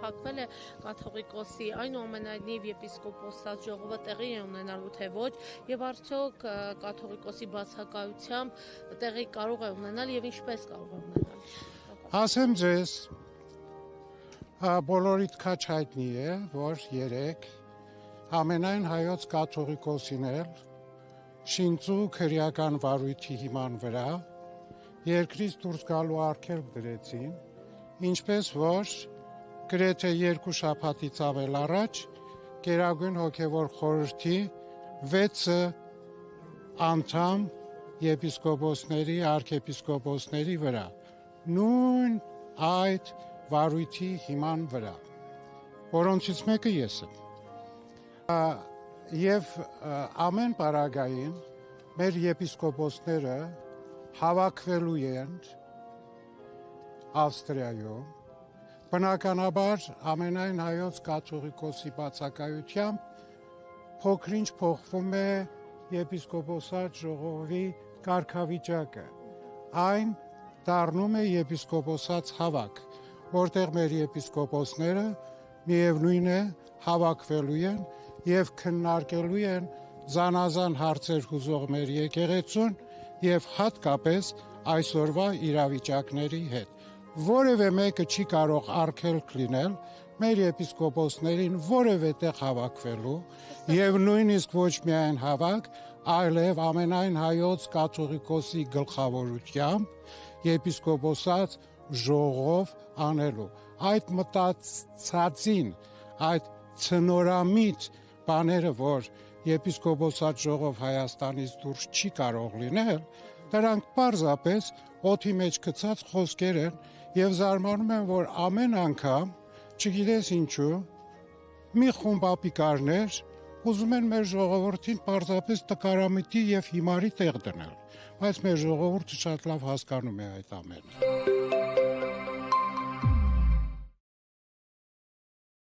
փակվել է կաթողիկոսի, այնուամենայնիվ եպիսկոպոսած ժողովը տեղի է ունենալու թե ոչ, եւ արդյոք կաթողիկոսի բացակայությամբ տեղի կարող է ունենալ եւ ինչպես կարող է ունենալ։ Ասեմ ձեզ, բոլորիդ քաչ հայտնի է, որ երեք ամենայն հայոց կաթողիկոսին էլ շինծու քրեական վարույթի հիման վրա երկրից դուրս գալու արգելք դրեցին, ինչպես որ գրեթե 2 շաբաթից ավել առաջ Գերագույն հոգևոր խորհրդի 6 անդամ եպիսկոպոսների, արքեպիսկոպոսների վրա, նույն այդ վարույթի հիման վրա, որոնցից մեկը ես եմ։ Եվ ամեն պարագային մեր եպիսկոպոսները հավաքվելու են Ավստրիայում, բնականաբար ամենայն հայոց կաթողիկոսի բացակայությամբ փոքրինչ փոխվում է եպիսկոպոսատ ժողովի կարգավիճակը, այն դառնում է եպիսկոպոսած հավաք, որտեղ մեր եպիսկոպոսները միևնույն է հավաքվելու են եւ քննարկելու են զանազան հարցեր հուզող մեր եկեղեցուն եւ հատկապես այսօրվա իրավիճակների հետ։ Որևէ մեկը չի կարող արգելք լինել մեր եպիսկոպոսներին որևէ տեղ հավաքվելու եւ նույնիսկ ոչ միայն հավաք, այլև ամենայն հայոց կաթողիկոսի գլխավորությամբ եպիսկոպոսած ժողով անելու։ Այդ մտածածին, այդ ցնորամիտ բաները, որ եպիսկոպոսած ժողով Հայաստանից դուրս չի կարող լինել, դրանք պարզապես օդի մեջ գցած խոսքեր են եւ զարմանում եմ, որ ամեն անգամ, չգիտես ինչու, մի խումբ ապիկարներ ուզում են մեր ժողովրդին պարզապես տկարամիտի եւ հիմարի տեղ դնել, բայց մեր ժողովուրդը շատ լավ հասկանում է այդ ամենը։